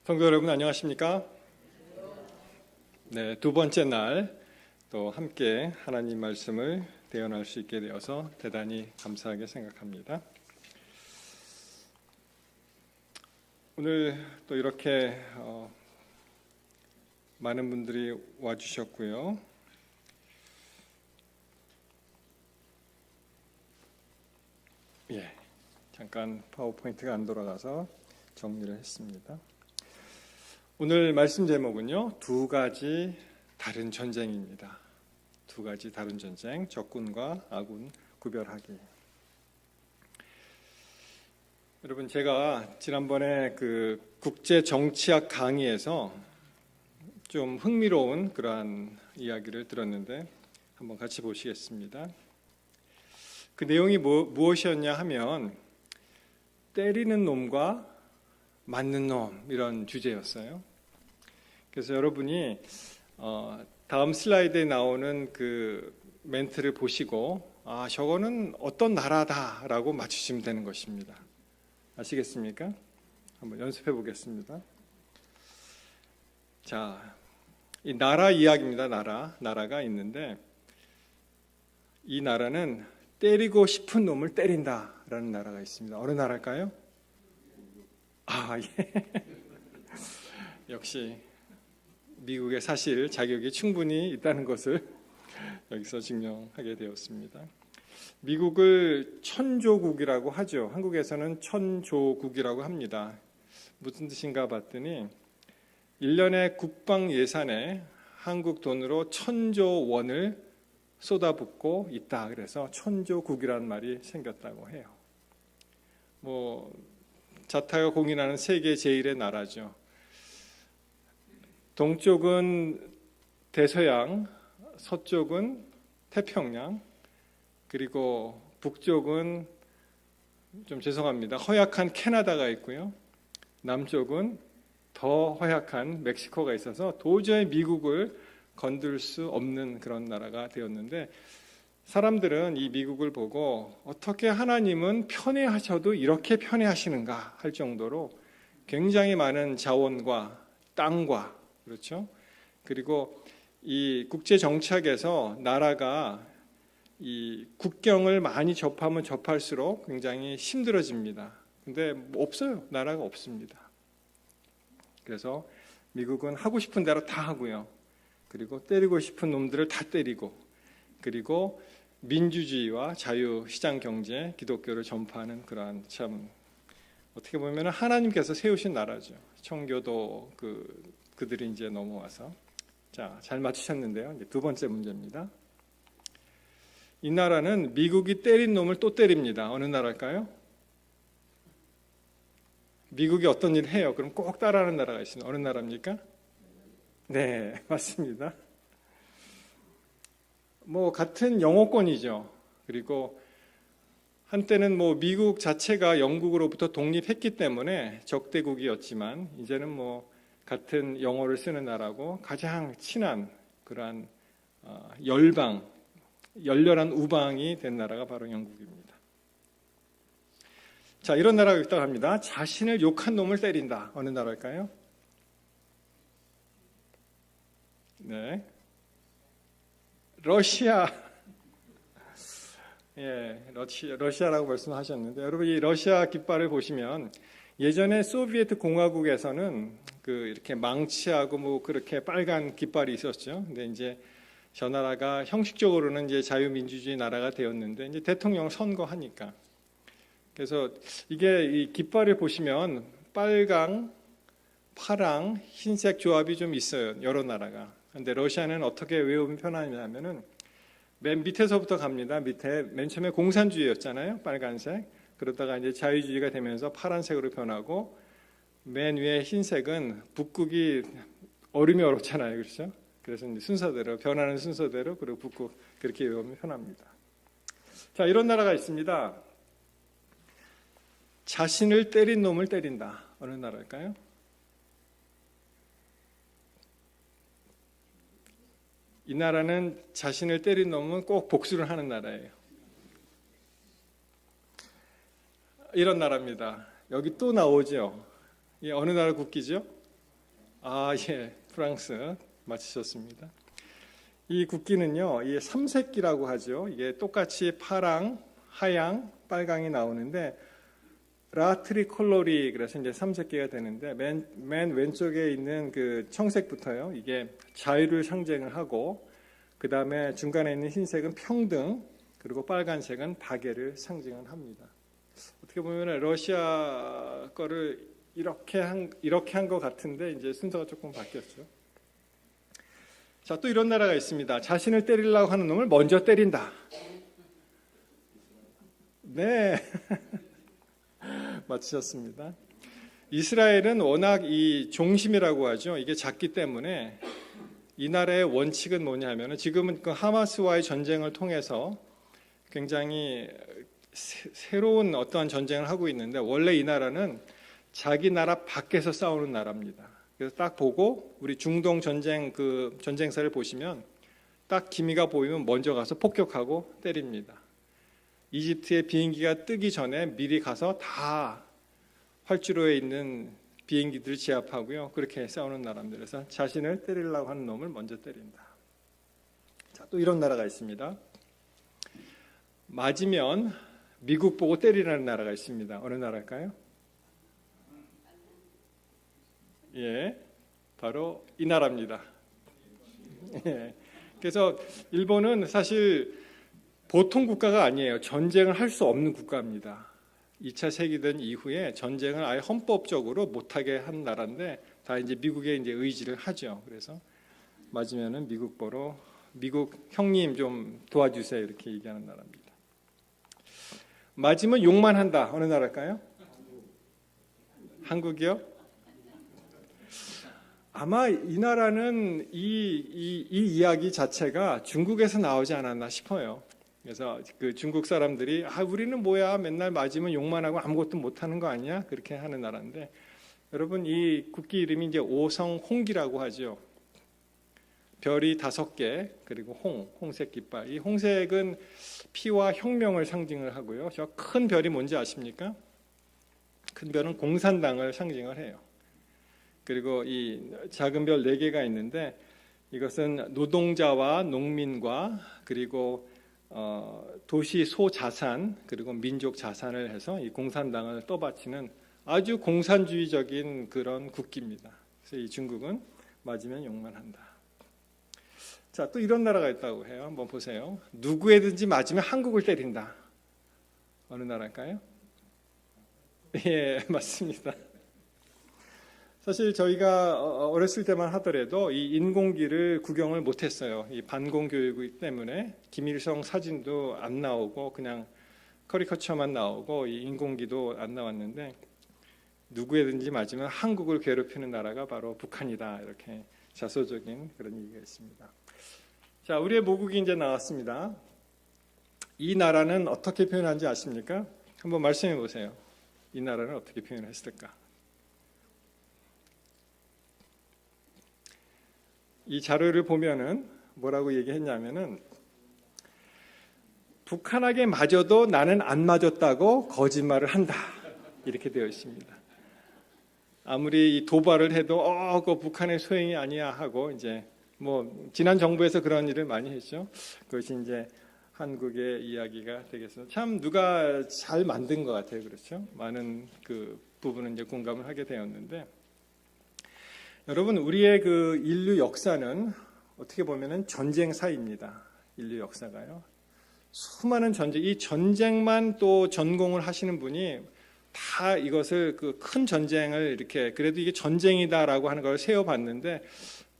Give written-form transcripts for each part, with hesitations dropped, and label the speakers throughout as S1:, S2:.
S1: 성도 여러분 안녕하십니까? 네, 두 번째 날 또 함께 하나님 말씀을 대언할 수 있게 되어서 대단히 감사하게 생각합니다. 오늘 또 이렇게 많은 분들이 와주셨고요. 잠깐 파워포인트가 안 돌아가서 정리를 했습니다. 오늘 말씀 제목은요, 두 가지 다른 전쟁입니다. 두 가지 다른 전쟁, 적군과 아군 구별하기. 여러분, 제가 지난번에 그 국제 정치학 강의에서 좀 흥미로운 그러한 이야기를 들었는데 한번 같이 보시겠습니다. 그 내용이 무엇이었냐 하면 때리는 놈과 맞는 놈, 이런 주제였어요. 그래서 여러분이 다음 슬라이드에 나오는 그 멘트를 보시고 저거는 어떤 나라다라고 맞추시면 되는 것입니다. 아시겠습니까? 한번 연습해 보겠습니다. 자, 이 나라 이야기입니다. 나라가 있는데 이 나라는 때리고 싶은 놈을 때린다라는 나라가 있습니다. 어느 나라일까요? 예. 역시 미국에 사실 자격이 충분히 있다는 것을 여기서 증명하게 되었습니다. 미국을 천조국이라고 하죠. 한국에서는 천조국이라고 합니다. 무슨 뜻인가 봤더니 1년에 국방 예산에 한국 돈으로 1,000조 원을 쏟아붓고 있다. 그래서 천조국이라는 말이 생겼다고 해요. 자타가 공인하는 세계 제1의 나라죠. 동쪽은 대서양, 서쪽은 태평양, 그리고 북쪽은 좀 죄송합니다. 허약한 캐나다가 있고요. 남쪽은 더 허약한 멕시코가 있어서 도저히 미국을 건들 수 없는 그런 나라가 되었는데 사람들은 이 미국을 보고 어떻게 하나님은 편애하셔도 이렇게 편애하시는가 할 정도로 굉장히 많은 자원과 땅과 그렇죠? 그리고 이 국제 정착에서 나라가 이 국경을 많이 접하면 접할수록 굉장히 힘들어집니다. 근데 없어요. 나라가 없습니다. 그래서 미국은 하고 싶은 대로 다 하고요. 그리고 때리고 싶은 놈들을 다 때리고 그리고 민주주의와 자유시장 경제, 기독교를 전파하는 그러한 참 어떻게 보면 하나님께서 세우신 나라죠. 청교도 그들이 이제 넘어와서 잘 맞추셨는데요. 이제 두 번째 문제입니다. 이 나라는 미국이 때린 놈을 또 때립니다. 어느 나라일까요? 미국이 어떤 일을 해요? 그럼 꼭 따라하는 나라가 있습니다. 어느 나라입니까? 네, 맞습니다. 같은 영어권이죠. 그리고 한때는 미국 자체가 영국으로부터 독립했기 때문에 적대국이었지만 이제는 같은 영어를 쓰는 나라고 가장 친한 그러한 열렬한 우방이 된 나라가 바로 영국입니다. 자, 이런 나라가 있다고 합니다. 자신을 욕한 놈을 때린다. 어느 나라일까요? 네, 러시아. 러시아라고 말씀하셨는데 여러분 이 러시아 깃발을 보시면 예전에 소비에트 공화국에서는 이렇게 망치하고 그렇게 빨간 깃발이 있었죠. 근데 이제 저 나라가 형식적으로는 이제 자유민주주의 나라가 되었는데 이제 대통령 선거하니까 그래서 이게 이 깃발을 보시면 빨강, 파랑, 흰색 조합이 좀 있어요. 여러 나라가. 근데 러시아는 어떻게 외우면 편하냐면은 맨 밑에서부터 갑니다. 밑에 맨 처음에 공산주의였잖아요. 빨간색. 그러다가 이제 자유주의가 되면서 파란색으로 변하고 맨 위에 흰색은 북극이 얼음이 얼었잖아요. 그렇죠? 그래서 이제 순서대로 변하는 순서대로 그리고 북극 그렇게 외우면 편합니다. 자, 이런 나라가 있습니다. 자신을 때린 놈을 때린다. 어느 나라일까요? 이 나라는 자신을 때린 놈은 꼭 복수를 하는 나라예요. 이런 나라입니다. 여기 또 나오죠. 이 어느 나라 국기죠? 아, 예, 프랑스 맞히셨습니다. 이 국기는요, 이 삼색기라고 하죠. 이게 똑같이 파랑, 하양, 빨강이 나오는데 라트리콜로리 그래서 이제 삼색기가 되는데 맨 왼쪽에 있는 그 청색부터요. 이게 자유를 상징을 하고 그 다음에 중간에 있는 흰색은 평등 그리고 빨간색은 박애를 상징을 합니다. 어떻게 보면 러시아 거를 이렇게 한 것 같은데 이제 순서가 조금 바뀌었죠. 자, 또 이런 나라가 있습니다. 자신을 때리려고 하는 놈을 먼저 때린다. 네. 맞추셨습니다. 이스라엘은 워낙 이 종심이라고 하죠. 이게 작기 때문에 이 나라의 원칙은 뭐냐면 지금은 그 하마스와의 전쟁을 통해서 굉장히 새로운 어떠한 전쟁을 하고 있는데 원래 이 나라는 자기 나라 밖에서 싸우는 나라입니다. 그래서 딱 보고 우리 중동 전쟁 그 전쟁사를 보시면 딱 기미가 보이면 먼저 가서 폭격하고 때립니다. 이집트의 비행기가 뜨기 전에 미리 가서 다 활주로에 있는 비행기들을 제압하고요. 그렇게 싸우는 나라입니다. 그래서 자신을 때리려고 하는 놈을 먼저 때린다. 자, 또 이런 나라가 있습니다. 맞으면 미국 보고 때리라는 나라가 있습니다. 어느 나라일까요? 예, 바로 이 나라입니다. 예, 그래서 일본은 사실 보통 국가가 아니에요. 전쟁을 할 수 없는 국가입니다. 2차 세계대전 이후에 전쟁을 아예 헌법적으로 못하게 한 나라인데 다 이제 미국에 이제 의지를 하죠. 그래서 맞으면은 미국 보러 미국 형님 좀 도와주세요 이렇게 얘기하는 나라입니다. 맞으면 욕만 한다. 어느 나라일까요? 한국이요? 아마 이 나라는 이 이야기 자체가 중국에서 나오지 않았나 싶어요. 그래서 그 중국 사람들이 우리는 뭐야 맨날 맞으면 욕만 하고 아무것도 못하는 거 아니야? 그렇게 하는 나라인데 여러분 이 국기 이름이 이제 오성홍기라고 하죠. 별이 5개 그리고 홍색 깃발. 이 홍색은 피와 혁명을 상징을 하고요. 저 큰 별이 뭔지 아십니까? 큰 별은 공산당을 상징을 해요. 그리고 이 작은 별 4개가 있는데 이것은 노동자와 농민과 그리고 도시 소자산 그리고 민족 자산을 해서 이 공산당을 떠받치는 아주 공산주의적인 그런 국기입니다. 그래서 이 중국은 맞으면 욕만 한다. 자, 또 이런 나라가 있다고 해요. 한번 보세요. 누구에든지 맞으면 한국을 때린다. 어느 나라일까요? 예, 맞습니다. 사실 저희가 어렸을 때만 하더라도 이 인공기를 구경을 못했어요. 이 반공교육이기 때문에 김일성 사진도 안 나오고 그냥 커리커처만 나오고 이 인공기도 안 나왔는데 누구에든지 맞으면 한국을 괴롭히는 나라가 바로 북한이다. 이렇게 자소적인 그런 얘기가 있습니다. 자, 우리의 모국이 이제 나왔습니다. 이 나라는 어떻게 표현한지 아십니까? 한번 말씀해 보세요. 이 나라는 어떻게 표현했을까? 이 자료를 보면은 뭐라고 얘기했냐면은 북한에게 맞아도 나는 안 맞았다고 거짓말을 한다. 이렇게 되어 있습니다. 아무리 이 도발을 해도 그거 북한의 소행이 아니야 하고 이제 뭐 지난 정부에서 그런 일을 많이 했죠. 그것이 이제 한국의 이야기가 되겠습니다. 참 누가 잘 만든 것 같아요. 그렇죠? 많은 그 부분은 이제 공감을 하게 되었는데 여러분 우리의 그 인류 역사는 어떻게 보면은 전쟁사입니다. 인류 역사가요. 수많은 전쟁, 이 전쟁만 또 전공을 하시는 분이 다 이것을 그 큰 전쟁을 이렇게 그래도 이게 전쟁이다라고 하는 걸 세워봤는데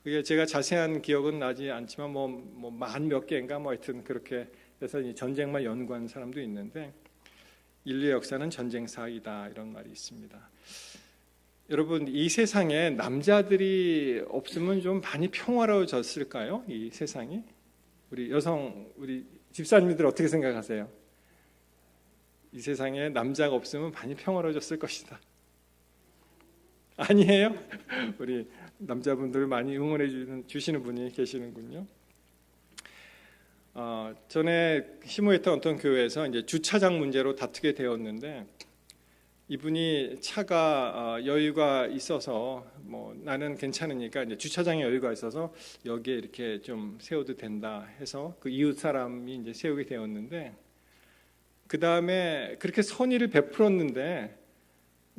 S1: 그게 제가 자세한 기억은 나지 않지만 뭐 만 몇 개인가 뭐 하여튼 그렇게 해서 이 전쟁만 연구한 사람도 있는데 인류 역사는 전쟁사이다 이런 말이 있습니다. 여러분 이 세상에 남자들이 없으면 좀 많이 평화로워졌을까요? 이 세상이 우리 집사님들 어떻게 생각하세요? 이 세상에 남자가 없으면 많이 평화로워졌을 것이다. 아니에요? 우리 남자분들 많이 응원해 주시는 분이 계시는군요. 전에 심우했던 어떤 교회에서 이제 주차장 문제로 다투게 되었는데 이분이 차가 여유가 있어서 뭐 나는 괜찮으니까 이제 주차장에 여유가 있어서 여기에 이렇게 좀 세워도 된다 해서 그 이웃 사람이 이제 세우게 되었는데, 그 다음에 그렇게 선의를 베풀었는데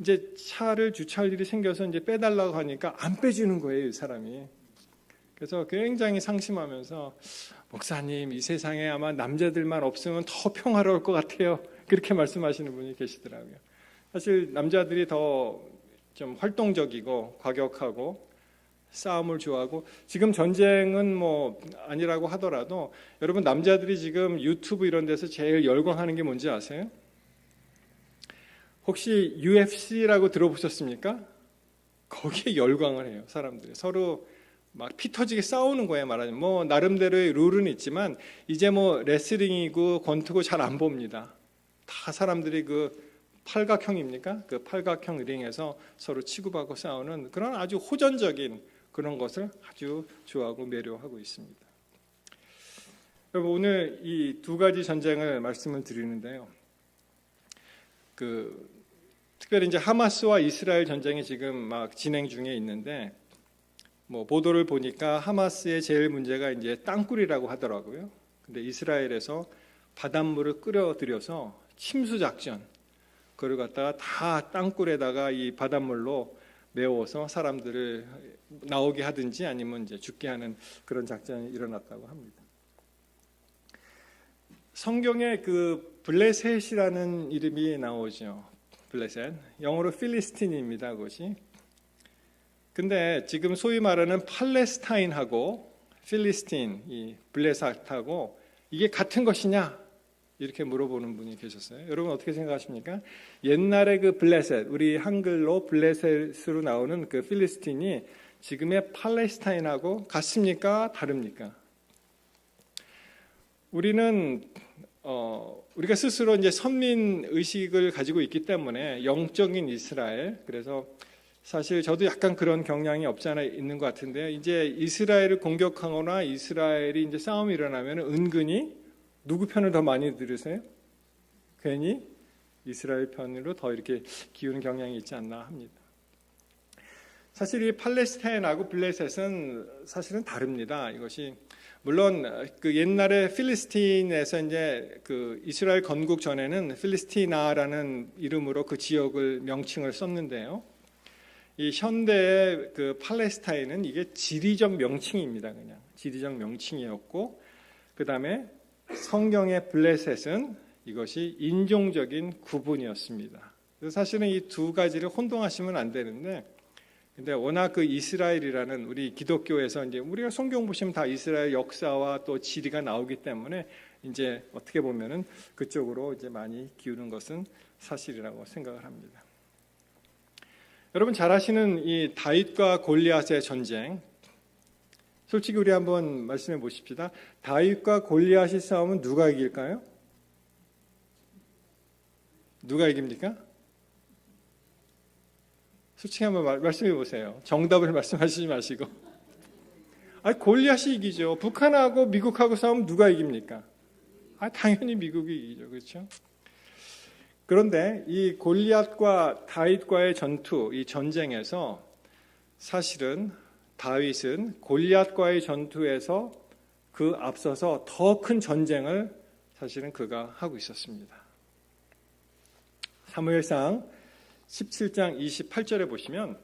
S1: 이제 차를 주차할 일이 생겨서 이제 빼달라고 하니까 안 빼주는 거예요, 이 사람이. 그래서 굉장히 상심하면서, 목사님, 이 세상에 아마 남자들만 없으면 더 평화로울 것 같아요, 그렇게 말씀하시는 분이 계시더라고요. 사실 남자들이 더 좀 활동적이고 과격하고 싸움을 좋아하고, 지금 전쟁은 뭐 아니라고 하더라도 여러분, 남자들이 지금 유튜브 이런 데서 제일 열광하는 게 뭔지 아세요? 혹시 UFC라고 들어보셨습니까? 거기에 열광을 해요, 사람들이. 서로 막 피 터지게 싸우는 거예요, 말하자면. 뭐 나름대로의 룰은 있지만 이제 뭐 레슬링이고 권투고 잘 안 봅니다. 다 사람들이 그 팔각형입니까? 그 팔각형 링에서 서로 치고받고 싸우는 그런 아주 호전적인 그런 것을 아주 좋아하고 매료하고 있습니다. 여러분, 오늘 이 두 가지 전쟁을 말씀을 드리는데요. 특별히 이제 하마스와 이스라엘 전쟁이 지금 막 진행 중에 있는데, 뭐 보도를 보니까 하마스의 제일 문제가 이제 땅굴이라고 하더라고요. 근데 이스라엘에서 바닷물을 끌어들여서 침수 작전, 그걸 갖다가 다 땅굴에다가 이 바닷물로 메워서 사람들을 나오게 하든지 아니면 이제 죽게 하는 그런 작전이 일어났다고 합니다. 성경에 그 블레셋이라는 이름이 나오죠. 블레셋, 영어로 필리스틴입니다, 그것이. 근데 지금 소위 말하는 팔레스타인하고 필리스틴, 이 블레셋하고 이게 같은 것이냐, 이렇게 물어보는 분이 계셨어요. 여러분 어떻게 생각하십니까? 옛날에 그 블레셋, 우리 한글로 블레셋으로 나오는 그 필리스틴이 지금의 팔레스타인하고 같습니까? 다릅니까? 우리는 우리가 스스로 이제 선민 의식을 가지고 있기 때문에 영적인 이스라엘, 그래서 사실 저도 약간 그런 경향이 없지 않아 있는 것 같은데요. 이제 이스라엘을 공격하거나 이스라엘이 이제 싸움이 일어나면 은근히 누구 편을 더 많이 들으세요? 괜히 이스라엘 편으로 더 이렇게 기우는 경향이 있지 않나 합니다. 사실 이 팔레스타인하고 블레셋은 사실은 다릅니다. 이것이 물론 그 옛날에 필리스틴에서 이제 그 이스라엘 건국 전에는 필리스티나라는 이름으로 그 지역을 명칭을 썼는데요. 이 현대의 그 팔레스타인은 이게 지리적 명칭입니다. 그냥 지리적 명칭이었고, 그 다음에 성경의 블레셋은 이것이 인종적인 구분이었습니다. 그래서 사실은 이 두 가지를 혼동하시면 안 되는데, 근데 워낙 그 이스라엘이라는 우리 기독교에서 이제 우리가 성경 보시면 다 이스라엘 역사와 또 지리가 나오기 때문에 이제 어떻게 보면은 그쪽으로 이제 많이 기우는 것은 사실이라고 생각을 합니다. 여러분 잘 아시는 이 다윗과 골리앗의 전쟁, 솔직히 우리 한번 말씀해 보십시다. 다윗과 골리앗이 싸우면 누가 이길까요? 누가 이깁니까? 솔직히 한번 말씀해 보세요. 정답을 말씀하시지 마시고. 골리앗이 이기죠. 북한하고 미국하고 싸우면 누가 이깁니까? 당연히 미국이 이기죠. 그렇죠? 그런데 이 골리앗과 다윗과의 전투, 이 전쟁에서 사실은 다윗은 골리앗과의 전투에서 그 앞서서 더 큰 전쟁을 사실은 그가 하고 있었습니다. 사무엘상 17장 28절에 보시면,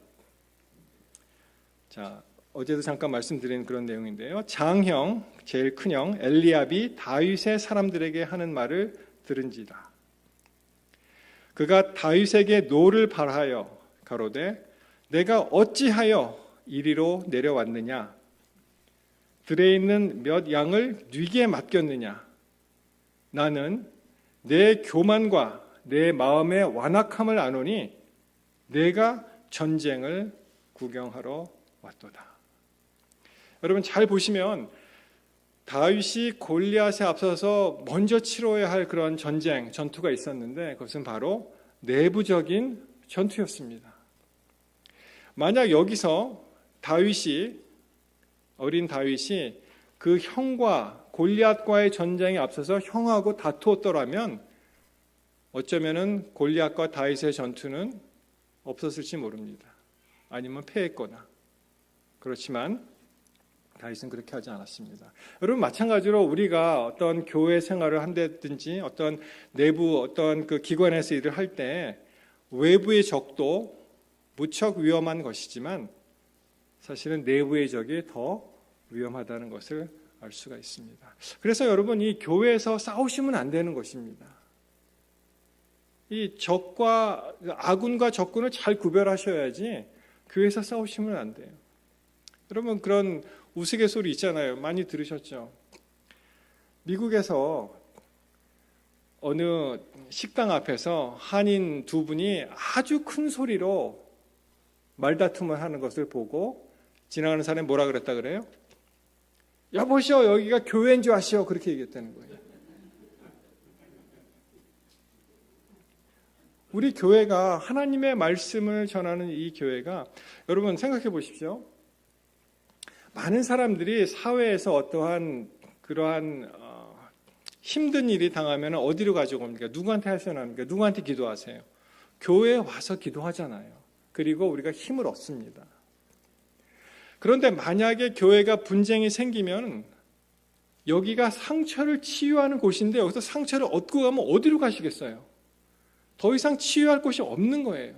S1: 자, 어제도 잠깐 말씀드린 그런 내용인데요. 장형, 제일 큰형 엘리압이 다윗의 사람들에게 하는 말을 들은지라. 그가 다윗에게 노를 발하여 가로되 내가 어찌하여 이리로 내려왔느냐? 들에 있는 몇 양을 네게 맡겼느냐? 나는 내 교만과 내 마음의 완악함을 아노니 내가 전쟁을 구경하러 왔도다. 여러분 잘 보시면 다윗이 골리앗에 앞서서 먼저 치러야 할 그런 전투가 있었는데 그것은 바로 내부적인 전투였습니다. 만약 여기서 어린 다윗이 그 형과 골리앗과의 전쟁에 앞서서 형하고 다투었더라면 어쩌면은 골리앗과 다윗의 전투는 없었을지 모릅니다. 아니면 패했거나. 그렇지만 다윗은 그렇게 하지 않았습니다. 여러분, 마찬가지로 우리가 어떤 교회 생활을 한다든지 어떤 내부 어떤 그 기관에서 일을 할 때 외부의 적도 무척 위험한 것이지만 사실은 내부의 적이 더 위험하다는 것을 알 수가 있습니다. 그래서 여러분, 이 교회에서 싸우시면 안 되는 것입니다. 이 적과 아군과 적군을 잘 구별하셔야지 교회에서 싸우시면 안 돼요. 여러분, 그런 우스갯소리 있잖아요. 많이 들으셨죠? 미국에서 어느 식당 앞에서 한인 두 분이 아주 큰 소리로 말다툼을 하는 것을 보고 지나가는 사람이 뭐라 그랬다 그래요? 여보시오, 여기가 교회인 줄 아시오. 그렇게 얘기했다는 거예요. 우리 교회가 하나님의 말씀을 전하는 이 교회가, 여러분 생각해 보십시오. 많은 사람들이 사회에서 어떠한 그러한 힘든 일이 당하면 어디로 가져옵니까? 누구한테 하셔나합니까? 누구한테 기도하세요? 교회에 와서 기도하잖아요. 그리고 우리가 힘을 얻습니다. 그런데 만약에 교회가 분쟁이 생기면 여기가 상처를 치유하는 곳인데 여기서 상처를 얻고 가면 어디로 가시겠어요? 더 이상 치유할 곳이 없는 거예요.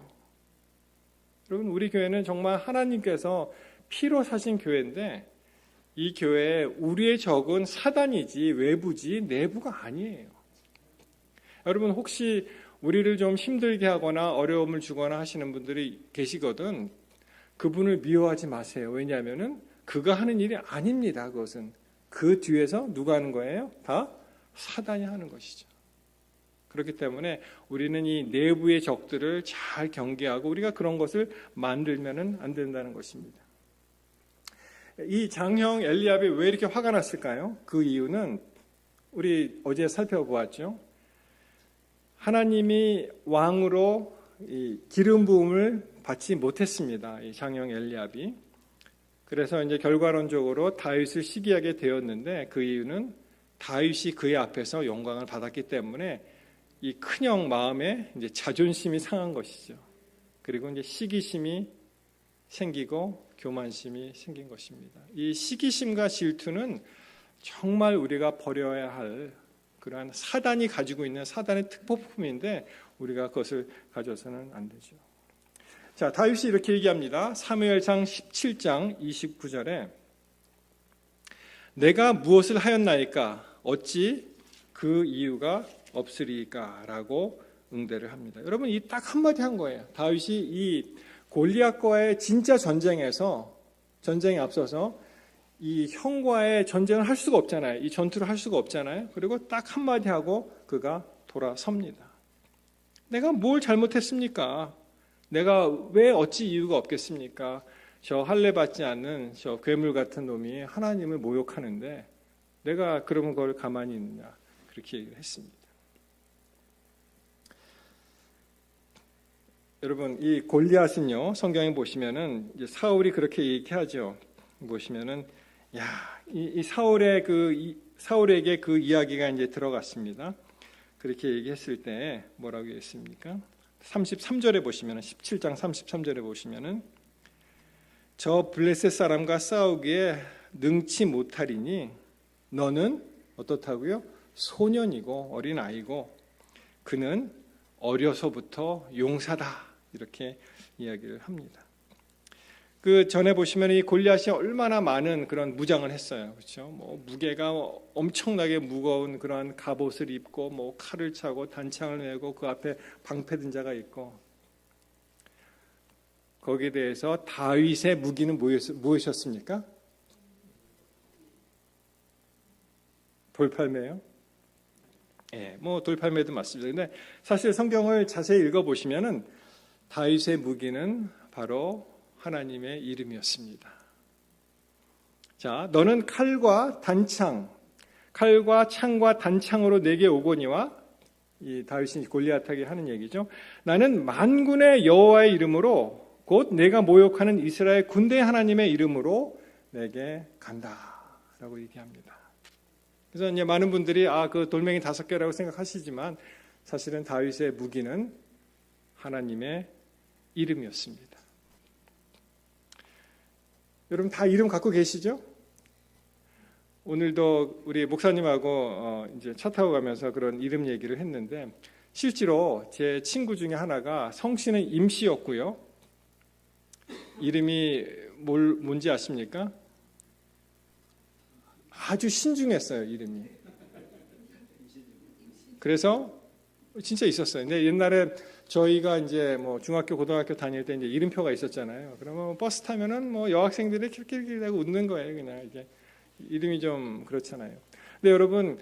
S1: 여러분, 우리 교회는 정말 하나님께서 피로 사신 교회인데 이 교회에 우리의 적은 사단이지 외부지 내부가 아니에요. 여러분, 혹시 우리를 좀 힘들게 하거나 어려움을 주거나 하시는 분들이 계시거든 그분을 미워하지 마세요. 왜냐하면 그가 하는 일이 아닙니다. 그것은 그 뒤에서 누가 하는 거예요? 다 사단이 하는 것이죠. 그렇기 때문에 우리는 이 내부의 적들을 잘 경계하고 우리가 그런 것을 만들면 안 된다는 것입니다. 이 장형 엘리압이 왜 이렇게 화가 났을까요? 그 이유는 우리 어제 살펴보았죠. 하나님이 왕으로 이 기름 부음을 받지 못했습니다. 이 장형 엘리압이. 그래서 이제 결과론적으로 다윗을 시기하게 되었는데 그 이유는 다윗이 그의 앞에서 영광을 받았기 때문에 이 큰형 마음에 이제 자존심이 상한 것이죠. 그리고 이제 시기심이 생기고 교만심이 생긴 것입니다. 이 시기심과 질투는 정말 우리가 버려야 할 그러한 사단이 가지고 있는 사단의 특보품인데 우리가 그것을 가져서는 안 되죠. 자, 다윗이 이렇게 얘기합니다. 사무엘상 17장 29절에 내가 무엇을 하였나이까 어찌 그 이유가 없으리까 라고 응대를 합니다. 여러분, 이 딱 한마디 한 거예요. 다윗이 이 골리앗과의 진짜 전쟁에 앞서서 이 형과의 전쟁을 할 수가 없잖아요. 이 전투를 할 수가 없잖아요. 그리고 딱 한마디 하고 그가 돌아섭니다. 내가 뭘 잘못했습니까? 내가 왜 어찌 이유가 없겠습니까? 저 할례 받지 않는 저 괴물 같은 놈이 하나님을 모욕하는데 내가 그러면 그걸 가만히 있느냐, 그렇게 얘기를 했습니다. 여러분, 이 골리앗은요, 성경에 보시면은 이제 사울이 그렇게 얘기하죠. 보시면은 이 사울에게 그 이야기가 이제 들어갔습니다. 그렇게 얘기했을 때 뭐라고 했습니까? 33절에 보시면은 17장 33절에 보시면은 저 블레셋 사람과 싸우기에 능치 못하리니 너는 어떻다고요? 소년이고 어린 아이고 그는 어려서부터 용사다. 이렇게 이야기를 합니다. 그 전에 보시면 이 골리앗이 얼마나 많은 그런 무장을 했어요. 그렇죠? 뭐 무게가 엄청나게 무거운 그런 갑옷을 입고 뭐 칼을 차고 단창을 메고 그 앞에 방패든 자가 있고 거기에 대해서 다윗의 무기는 무엇이었습니까? 돌팔매요? 예, 뭐 돌팔매도 맞습니다. 근데 사실 성경을 자세히 읽어보시면은 다윗의 무기는 바로 하나님의 이름이었습니다. 자, 너는 칼과 창과 단창으로 내게 오거니와 이 다윗이 골리앗에게 하는 얘기죠. 나는 만군의 여호와의 이름으로 곧 내가 모욕하는 이스라엘 군대 하나님의 이름으로 내게 간다라고 얘기합니다. 그래서 이제 많은 분들이 그 돌멩이 5개라고 생각하시지만 사실은 다윗의 무기는 하나님의 이름이었습니다. 여러분 다 이름 갖고 계시죠? 오늘도 우리 목사님하고 이제 차 타고 가면서 그런 이름 얘기를 했는데 실제로 제 친구 중에 하나가 성씨는 임씨였고요. 이름이 뭔지 아십니까? 아주 신중했어요, 이름이. 그래서 진짜 있었어요. 근데 옛날에 저희가 이제 뭐 중학교, 고등학교 다닐 때 이제 이름표가 있었잖아요. 그러면 버스 타면은 뭐 여학생들이 킬킬킬하고 웃는 거예요, 그냥 이게. 이름이 좀 그렇잖아요. 근데 여러분,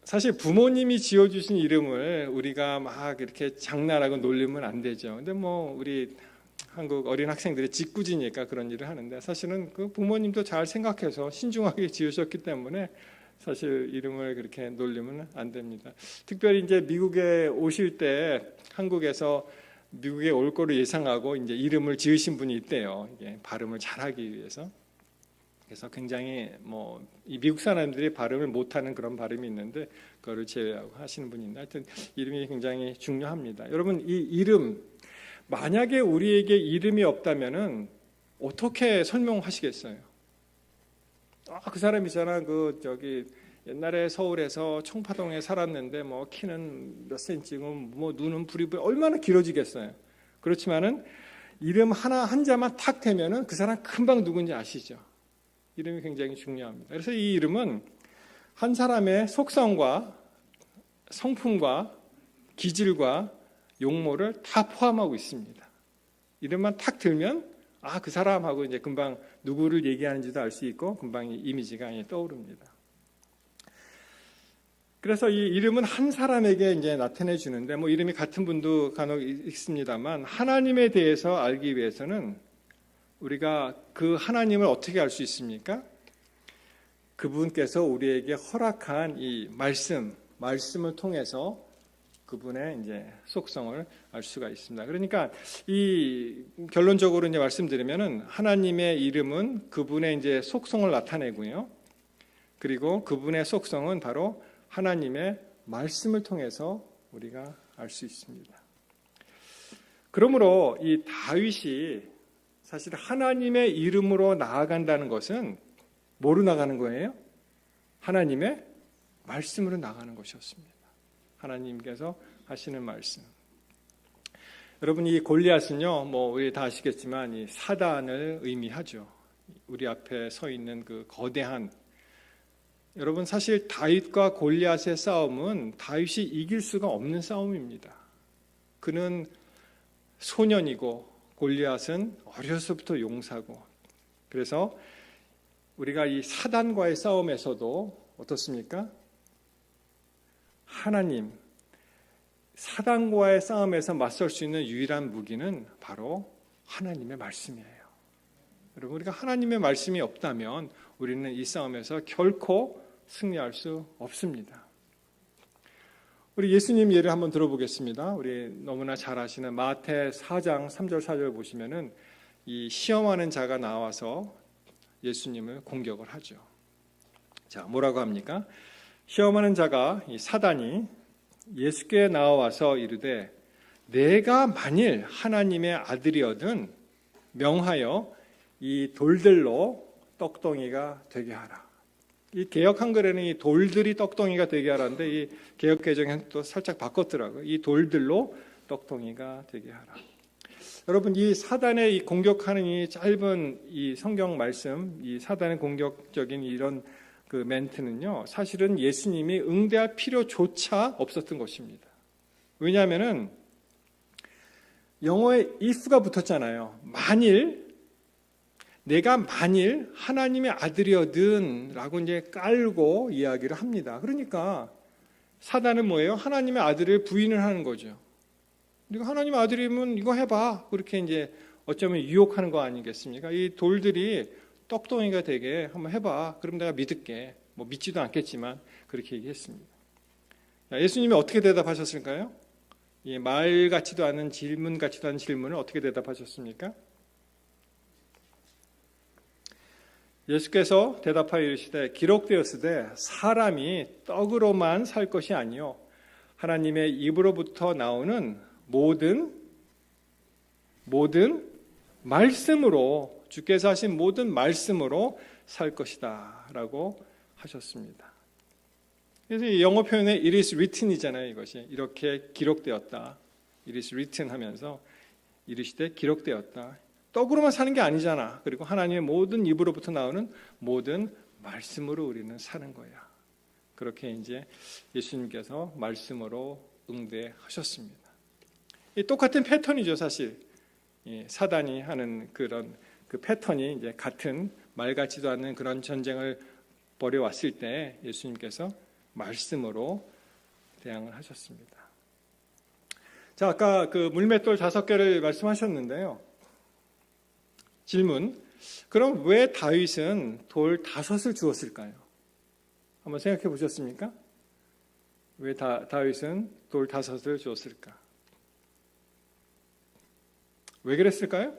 S1: 사실 부모님이 지어주신 이름을 우리가 막 이렇게 장난하고 놀리면 안 되죠. 근데 뭐 우리 한국 어린 학생들이 짓궂으니까 그런 일을 하는데 사실은 그 부모님도 잘 생각해서 신중하게 지으셨기 때문에 사실 이름을 그렇게 놀리면 안 됩니다. 특별히 이제 미국에 오실 때 한국에서 미국에 올 거를 예상하고 이제 이름을 지으신 분이 있대요. 이게 발음을 잘하기 위해서. 그래서 굉장히 뭐 이 미국 사람들이 발음을 못하는 그런 발음이 있는데 그거를 제외하고 하시는 분이 있는데 하여튼 이름이 굉장히 중요합니다. 여러분 이 이름 만약에 우리에게 이름이 없다면은 어떻게 설명하시겠어요? 그 사람 있잖아. 저기 옛날에 서울에서 청파동에 살았는데 뭐 키는 몇 센치고 뭐 눈은 부리부리 얼마나 길어지겠어요. 그렇지만은 이름 하나 한자만 탁 대면은 그 사람 금방 누군지 아시죠? 이름이 굉장히 중요합니다. 그래서 이 이름은 한 사람의 속성과 성품과 기질과 용모를 다 포함하고 있습니다. 이름만 탁 들면 그 사람하고 이제 금방 누구를 얘기하는지도 알 수 있고 금방 이 이미지가 떠오릅니다. 그래서 이 이름은 한 사람에게 이제 나타내 주는데 뭐 이름이 같은 분도 간혹 있습니다만 하나님에 대해서 알기 위해서는 우리가 그 하나님을 어떻게 알 수 있습니까? 그분께서 우리에게 허락한 이 말씀을 통해서 그분의 이제 속성을 알 수가 있습니다. 그러니까 이 결론적으로 이제 말씀드리면은 하나님의 이름은 그분의 이제 속성을 나타내고요. 그리고 그분의 속성은 바로 하나님의 말씀을 통해서 우리가 알 수 있습니다. 그러므로 이 다윗이 사실 하나님의 이름으로 나아간다는 것은 뭐로 나가는 거예요? 하나님의 말씀으로 나가는 것이었습니다. 하나님께서 하시는 말씀. 여러분 이 골리앗은요, 뭐 우리 다 아시겠지만 이 사단을 의미하죠. 우리 앞에 서 있는 그 거대한. 여러분 사실 다윗과 골리앗의 싸움은 다윗이 이길 수가 없는 싸움입니다. 그는 소년이고 골리앗은 어려서부터 용사고. 그래서 우리가 이 사단과의 싸움에서도 어떻습니까? 사단과의 싸움에서 맞설 수 있는 유일한 무기는 바로 하나님의 말씀이에요. 여러분 우리가 하나님의 말씀이 없다면 우리는 이 싸움에서 결코 승리할 수 없습니다. 우리 예수님 예를 한번 들어보겠습니다. 우리 너무나 잘 아시는 마태 4장 3절 4절 보시면은 이 시험하는 자가 나와서 예수님을 공격을 하죠. 자, 뭐라고 합니까? 시험하는 자가 이 사단이 예수께 나와서 이르되 내가 만일 하나님의 아들이거든 명하여 이 돌들로 떡덩이가 되게 하라. 이 개역 한글에는 이 돌들이 떡덩이가 되게 하라는데 이 개역 개정은 또 살짝 바꿨더라고요. 이 돌들로 떡덩이가 되게 하라. 여러분 이 사단의 이 공격하는 이 짧은 이 성경 말씀, 이 사단의 공격적인 이런 그 멘트는요, 사실은 예수님이 응대할 필요조차 없었던 것입니다. 왜냐하면은 영어에 if가 붙었잖아요. 내가 만일 하나님의 아들이거든 라고 이제 깔고 이야기를 합니다. 그러니까 사단은 뭐예요? 하나님의 아들을 부인을 하는 거죠. 네가 하나님의 아들이면 이거 해봐. 그렇게 이제 어쩌면 유혹하는 거 아니겠습니까? 이 돌들이 떡덩이가 되게 한번 해봐. 그럼 내가 믿을게. 뭐 믿지도 않겠지만 그렇게 얘기했습니다. 예수님이 어떻게 대답하셨을까요? 이 말 같지도 않은 질문 같지도 않은 질문을 어떻게 대답하셨습니까? 예수께서 대답하여 이르시되 기록되었으되 사람이 떡으로만 살 것이 아니요 하나님의 입으로부터 나오는 모든 말씀으로, 주께서 하신 모든 말씀으로 살 것이다 라고 하셨습니다. 그래서 이 영어 표현에 it is written이잖아요. 이것이 이렇게 기록되었다. it is written 하면서 이르시되 기록되었다. 떡으로만 사는 게 아니잖아. 그리고 하나님의 모든 입으로부터 나오는 모든 말씀으로 우리는 사는 거야. 그렇게 이제 예수님께서 말씀으로 응대하셨습니다. 이 똑같은 패턴이죠, 사실. 사단이 하는 그런 그 패턴이 이제 같은 말 같지도 않는 그런 전쟁을 벌여왔을 때 예수님께서 말씀으로 대항을 하셨습니다. 자, 아까 그 물맷돌 5개를 말씀하셨는데요. 질문. 그럼 왜 다윗은 돌 5을 주었을까요? 한번 생각해 보셨습니까? 왜 다윗은 돌 5을 주었을까? 왜 그랬을까요?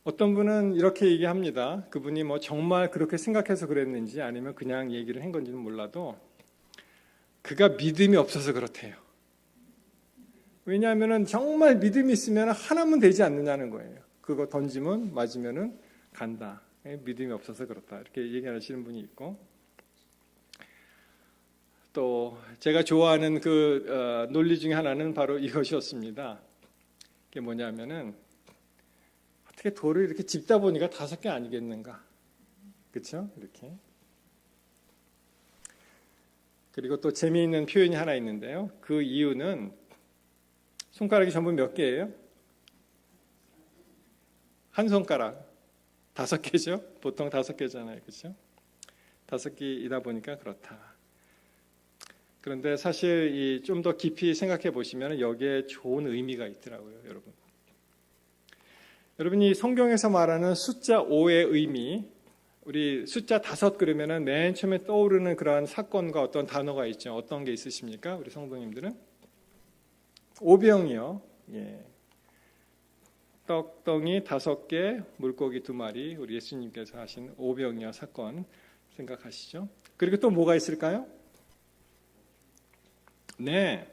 S1: 어떤 분은 이렇게 얘기합니다. 그분이 뭐 정말 그렇게 생각해서 그랬는지 아니면 그냥 얘기를 한 건지는 몰라도 그가 믿음이 없어서 그렇대요. 왜냐하면 정말 믿음이 있으면 하나면 되지 않느냐는 거예요. 그거 던지면 맞으면 간다. 믿음이 없어서 그렇다. 이렇게 얘기하시는 분이 있고, 또 제가 좋아하는 그 논리 중에 하나는 바로 이것이었습니다. 그게 뭐냐면은 어떻게 돌을 이렇게 짚다 보니까 5개 아니겠는가? 그렇죠? 이렇게. 그리고 또 재미있는 표현이 하나 있는데요. 그 이유는 손가락이 전부 몇 개예요? 한 손가락. 5개죠? 보통 5개잖아요. 그렇죠? 5개이다 보니까 그렇다. 그런데 사실 좀 더 깊이 생각해 보시면 여기에 좋은 의미가 있더라고요, 여러분. 여러분이 성경에서 말하는 숫자 5의 의미, 우리 숫자 5 그러면은 맨 처음에 떠오르는 그러한 사건과 어떤 단어가 있죠. 어떤 게 있으십니까? 우리 성도님들은? 오병이요. 예. 떡덩이 5개, 물고기 2마리, 우리 예수님께서 하신 오병이어 사건 생각하시죠? 그리고 또 뭐가 있을까요? 네,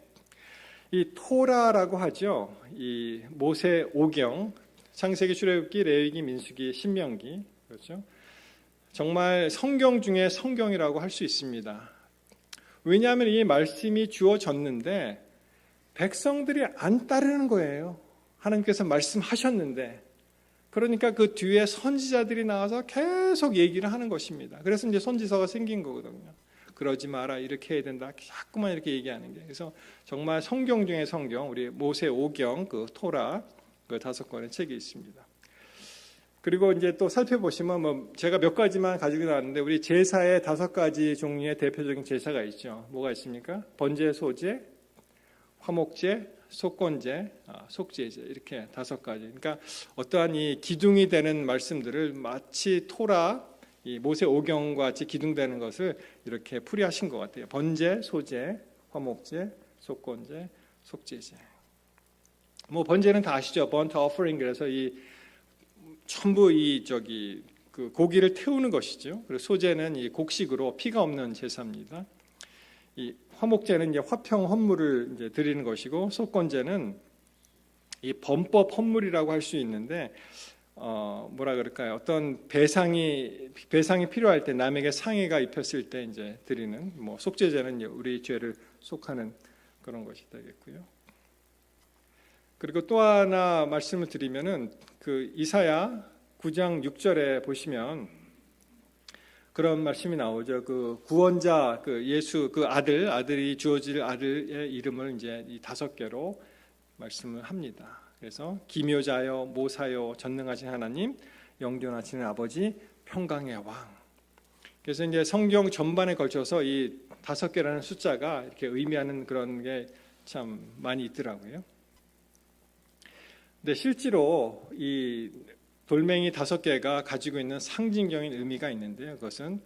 S1: 이 토라라고 하죠. 이 모세 오경, 창세기, 출애굽기, 레위기, 민수기, 신명기, 그렇죠? 정말 성경 중에 성경이라고 할 수 있습니다. 왜냐하면 이 말씀이 주어졌는데 백성들이 안 따르는 거예요. 하나님께서 말씀하셨는데, 그러니까 그 뒤에 선지자들이 나와서 계속 얘기를 하는 것입니다. 그래서 이제 선지서가 생긴 거거든요. 그러지 마라, 이렇게 해야 된다, 자꾸만 이렇게 얘기하는 게. 그래서 정말 성경 중에 성경, 우리 모세 오경, 그 토라, 그 5권의 책이 있습니다. 그리고 이제 또 살펴보시면 뭐 제가 몇 가지만 가지고 나왔는데, 우리 제사에 5가지 종류의 대표적인 제사가 있죠. 뭐가 있습니까? 번제, 소제, 화목제, 속건제, 속죄제, 이렇게 5가지. 그러니까 어떠한 이 기둥이 되는 말씀들을 마치 토라, 이 모세 오경과 같이 기둥되는 것을 이렇게 풀이하신 것 같아요. 번제, 소제, 화목제, 속건제, 속죄제. 뭐 번제는 다 아시죠? burnt offering. 그래서 이 전부 그 고기를 태우는 것이죠. 그리고 소제는 이 곡식으로 피가 없는 제사입니다. 이 화목제는 이제 화평 헌물을 이제 드리는 것이고, 속건제는 이 범법 헌물이라고 할 수 있는데, 뭐라 그럴까요? 어떤 배상이 필요할 때, 남에게 상해가 입혔을 때 이제 드리는, 뭐 속죄제는 우리 죄를 속하는 그런 것이 되겠고요. 그리고 또 하나 말씀을 드리면은 그 이사야 9장 6절에 보시면 그런 말씀이 나오죠. 그 구원자, 그 예수, 그 아들이 주어질 아들의 이름을 이제 이 5개로 말씀을 합니다. 그래서 기묘자여, 모사여, 전능하신 하나님, 영존하시는 아버지, 평강의 왕. 그래서 이제 성경 전반에 걸쳐서 이 5개라는 숫자가 이렇게 의미하는 그런 게 참 많이 있더라고요. 근데 실제로 이 돌멩이 5개가 가지고 있는 상징적인 의미가 있는데요. 그것은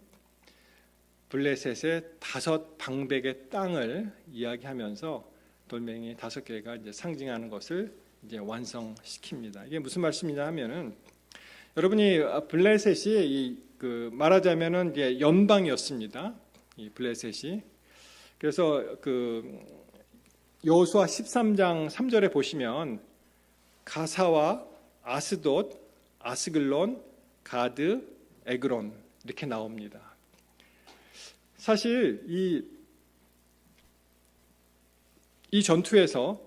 S1: 블레셋의 5 방백의 땅을 이야기하면서 돌멩이 5개가 이제 상징하는 것을 이제 완성시킵니다. 이게 무슨 말씀이냐 하면은, 여러분이 블레셋이 그 말하자면은 이제 연방이었습니다. 이 블레셋이. 그래서 그 여호수아 13장 3절에 보시면 가사와 아스돗, 아스글론, 가드, 에그론 이렇게 나옵니다. 사실 이 전투에서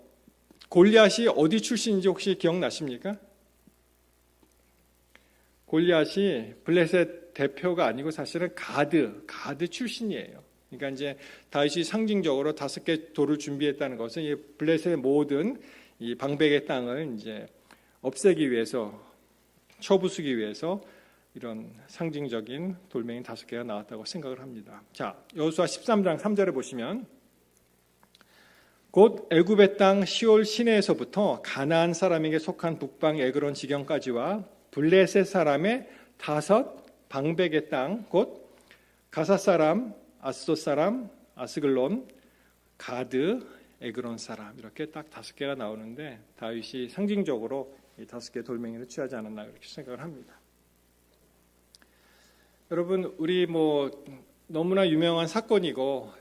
S1: 골리앗이 어디 출신인지 혹시 기억나십니까? 골리앗이 블레셋 대표가 아니고 사실은 가드 출신이에요. 그러니까 이제 다윗이 상징적으로 5개 돌을 준비했다는 것은 이 블레셋의 모든 이 방백의 땅을 이제 없애기 위해서, 쳐부수기 위해서 이런 상징적인 돌멩이 5개가 나왔다고 생각을 합니다. 자, 여호수아 13장 3절에 보시면 곧 애굽의 땅 시올 시내에서부터 가나안 사람에게 속한 북방 에그론 지경까지와 블레셋 사람의 5 방백의 땅 곧 가사 사람, 아스돗 사람, 아스글론, 가드, 에그론 사람 이렇게 딱 5개가 나오는데 다윗이 상징적으로 이 5개 돌멩이를 취하지 않았나 이렇게 생각을 합니다. 여러분, 우리 너무나 유명한 사건이고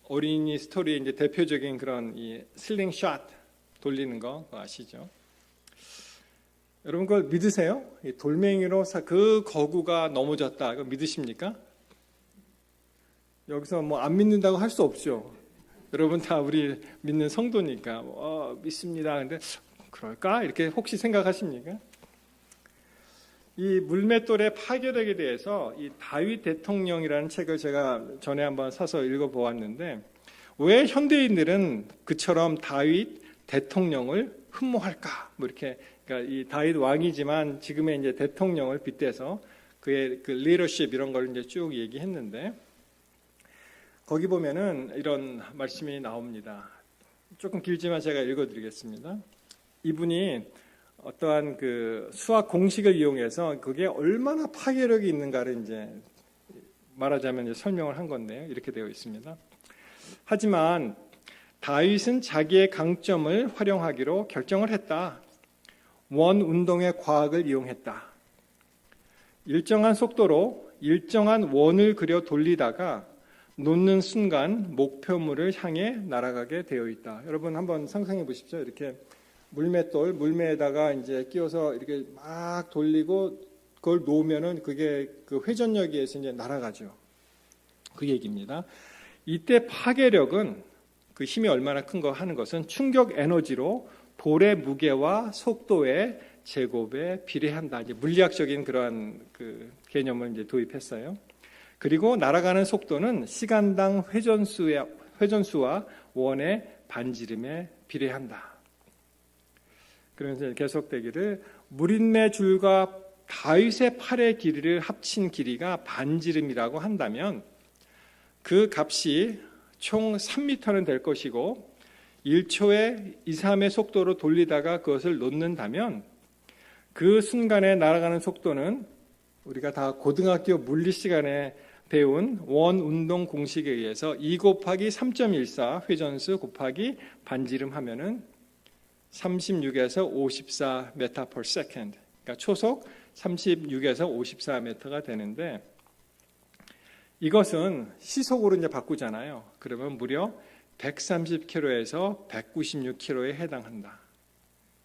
S1: 어린이 스토리의 이제 대표적인 그런 이 슬링샷 돌리는 거 아시죠? 여러분 그걸 믿으세요? 이 돌멩이로 그 거구가 넘어졌다. 이거 믿으십니까? 여기서 안 믿는다고 할 수 없죠. 여러분 다 우리 믿는 성도니까 믿습니다. 근데 그럴까? 이렇게 혹시 생각하십니까? 이 물맷돌의 파괴력에 대해서 이 다윗 대통령이라는 책을 제가 전에 한번 사서 읽어보았는데 왜 현대인들은 그처럼 다윗 대통령을 흠모할까? 이렇게 그러니까 이 다윗 왕이지만 지금의 이제 대통령을 빗대서 그의 그 리더십 이런 걸 이제 쭉 얘기했는데 거기 보면은 이런 말씀이 나옵니다. 조금 길지만 제가 읽어드리겠습니다. 이분이 어떠한 그 수학 공식을 이용해서 그게 얼마나 파괴력이 있는가를 이제 말하자면 이제 설명을 한 건데요. 이렇게 되어 있습니다. 하지만 다윗은 자기의 강점을 활용하기로 결정을 했다. 원 운동의 과학을 이용했다. 일정한 속도로 일정한 원을 그려 돌리다가 놓는 순간 목표물을 향해 날아가게 되어 있다. 여러분 한번 상상해 보십시오. 이렇게 물매에다가 이제 끼워서 이렇게 막 돌리고 그걸 놓으면은 그게 그 회전력에 의해서 이제 날아가죠. 그 얘기입니다. 이때 파괴력은 그 힘이 얼마나 큰 거 하는 것은 충격 에너지로 돌의 무게와 속도의 제곱에 비례한다. 이제 물리학적인 그러한 그 개념을 이제 도입했어요. 그리고 날아가는 속도는 시간당 회전수와 원의 반지름에 비례한다. 그러면서 계속되기를 무린내 줄과 다윗의 팔의 길이를 합친 길이가 반지름이라고 한다면 그 값이 총 3m는 될 것이고 1초에 2, 3의 속도로 돌리다가 그것을 놓는다면 그 순간에 날아가는 속도는 우리가 다 고등학교 물리 시간에 배운 원 운동 공식에 의해서 2 곱하기 3.14 회전수 곱하기 반지름 하면은 36에서 54 m per second. 그러니까 초속 36에서 54m가 되는데 이것은 시속으로 이제 바꾸잖아요. 그러면 무려 130km에서 196km에 해당한다.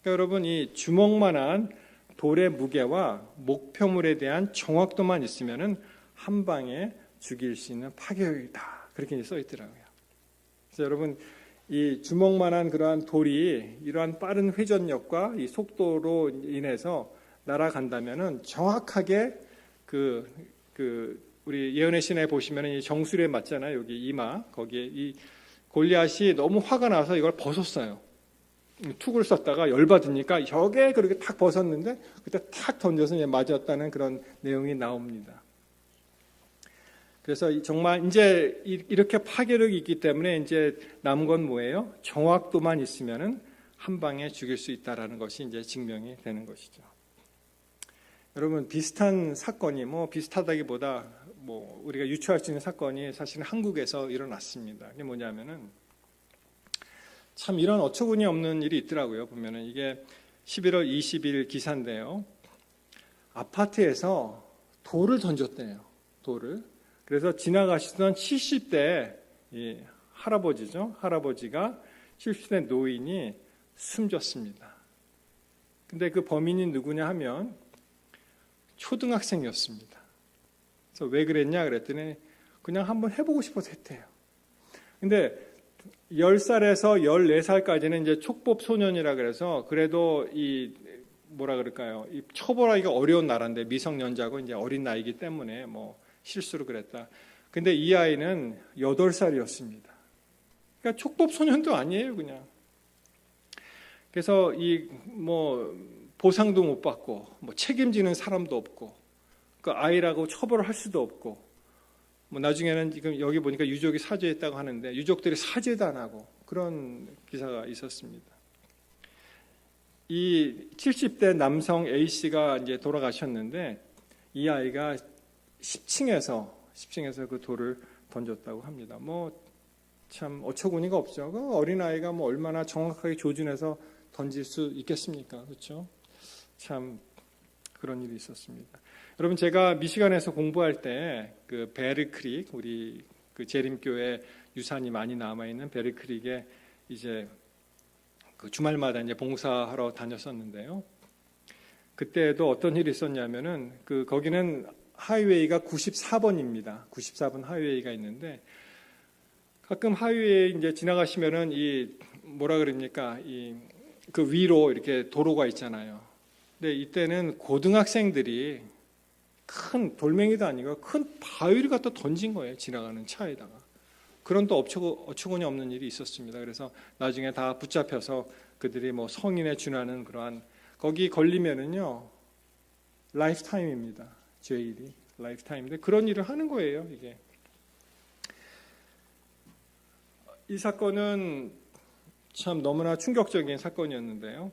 S1: 그러니까 여러분 이 주먹만한 돌의 무게와 목표물에 대한 정확도만 있으면은 한 방에 죽일 수 있는 파괴력이다. 그렇게 써 있더라고요. 그래서 여러분 이 주먹만한 그러한 돌이 이러한 빠른 회전력과 이 속도로 인해서 날아간다면은 정확하게 우리 예언의 신에 보시면은 이 정수리에 맞잖아요. 여기 이마 거기에 이 골리앗이 너무 화가 나서 이걸 벗었어요. 툭을 썼다가 열받으니까 벽에 그렇게 탁 벗었는데 그때 탁 던져서 이제 맞았다는 그런 내용이 나옵니다. 그래서 정말 이제 이렇게 파괴력이 있기 때문에 이제 남은 건 뭐예요? 정확도만 있으면은 한 방에 죽일 수 있다라는 것이 이제 증명이 되는 것이죠. 여러분 비슷한 사건이 비슷하다기보다 우리가 유추할 수 있는 사건이 사실은 한국에서 일어났습니다. 이게 뭐냐면은 참 이런 어처구니 없는 일이 있더라고요. 보면은 이게 11월 20일 기사인데요. 아파트에서 돌을 던졌대요. 돌을. 그래서 지나가시던 70대 할아버지죠. 할아버지가 70대 노인이 숨졌습니다. 근데 그 범인이 누구냐 하면 초등학생이었습니다. 그래서 왜 그랬냐 그랬더니 그냥 한번 해보고 싶어서 했대요. 근데 10살에서 14살까지는 이제 촉법 소년이라 그래서 그래도 이 뭐라 그럴까요? 이 처벌하기가 어려운 나라인데 미성년자고 이제 어린 나이기 때문에 뭐 실수로 그랬다. 근데 이 아이는 8살이었습니다. 그러니까 촉법 소년도 아니에요, 그냥. 그래서 이 뭐 보상도 못 받고 뭐 책임지는 사람도 없고 그 아이라고 처벌을 할 수도 없고 뭐 나중에는 지금 여기 보니까 유족이 사죄했다고 하는데 유족들이 사죄도 안 하고 그런 기사가 있었습니다. 이 70대 남성 A 씨가 이제 돌아가셨는데 이 아이가 10층에서 그 돌을 던졌다고 합니다. 뭐 참 어처구니가 없죠. 그 어린 아이가 뭐 얼마나 정확하게 조준해서 던질 수 있겠습니까? 그렇죠? 참 그런 일이 있었습니다. 여러분 제가 미시간에서 공부할 때 그 베르크릭 우리 그 재림교회 유산이 많이 남아 있는 베르크릭에 이제 그 주말마다 이제 봉사하러 다녔었는데요. 그때도 어떤 일이 있었냐면은 그 거기는 하이웨이가 94번입니다. 94번 하이웨이가 있는데 가끔 하이웨이 이제 지나가시면은 이 뭐라 그럽니까? 이 그 위로 이렇게 도로가 있잖아요. 근데 이때는 고등학생들이 큰 돌멩이도 아니고 큰 바위를 갖다 던진 거예요. 지나가는 차에다가. 그런 또 어처구니 없는 일이 있었습니다. 그래서 나중에 다 붙잡혀서 그들이 뭐 성인에 준하는 그러한 거기 걸리면은요 라이프타임입니다. 죄일이 라이프타임인데 그런 일을 하는 거예요. 이게 이 사건은 참 너무나 충격적인 사건이었는데요.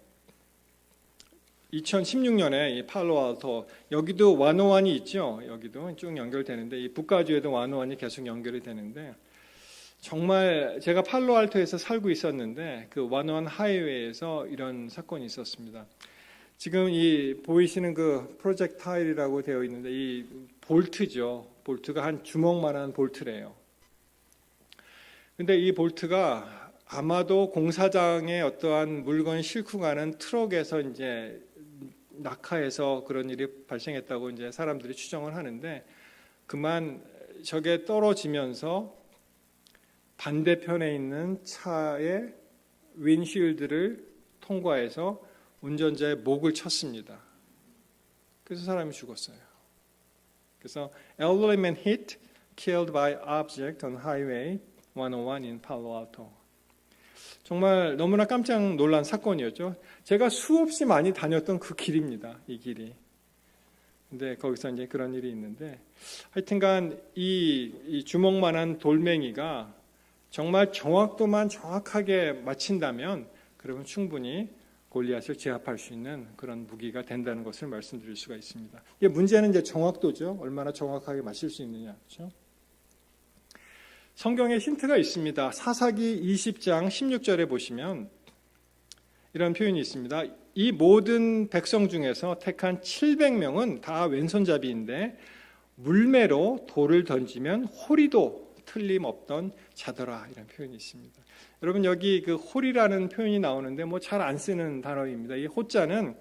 S1: 2016년에 이 팔로알토 여기도 101이 있죠. 여기도 쭉 연결되는데 이 북가주에도 101이 계속 연결이 되는데 정말 제가 팔로알토에서 살고 있었는데 그 101 하이웨이에서 이런 사건이 있었습니다. 지금 이 보이시는 그 프로젝타일이라고 되어 있는데 이 볼트죠. 볼트가 한 주먹만한 볼트래요. 근데 이 볼트가 아마도 공사장에 어떠한 물건 싣고 가는 트럭에서 이제 낙하해서 그런 일이 발생했다고 이제 사람들이 추정을 하는데 그만 저게 떨어지면서 반대편에 있는 차의 윈쉴드를 통과해서 운전자의 목을 쳤습니다. 그래서 사람이 죽었어요. 그래서 elderly man hit, killed by object on highway 101 in Palo Alto. 정말 너무나 깜짝 놀란 사건이었죠. 제가 수없이 많이 다녔던 그 길입니다. 이 길이. 근데 거기서 이제 그런 일이 있는데 하여튼간 이 주먹만한 돌멩이가 정말 정확도만 정확하게 맞힌다면 그러면 충분히 골리앗을 제압할 수 있는 그런 무기가 된다는 것을 말씀드릴 수가 있습니다. 이게 문제는 이제 정확도죠. 얼마나 정확하게 맞출 수 있느냐. 그렇죠? 성경에 힌트가 있습니다. 사사기 20장 16절에 보시면 이런 표현이 있습니다. 이 모든 백성 중에서 택한 700명은 다 왼손잡이인데 물매로 돌을 던지면 호리도 틀림없던 자더라 이런 표현이 있습니다. 여러분 여기 그 홀이라는 표현이 나오는데 뭐 잘 안 쓰는 단어입니다. 이 호자는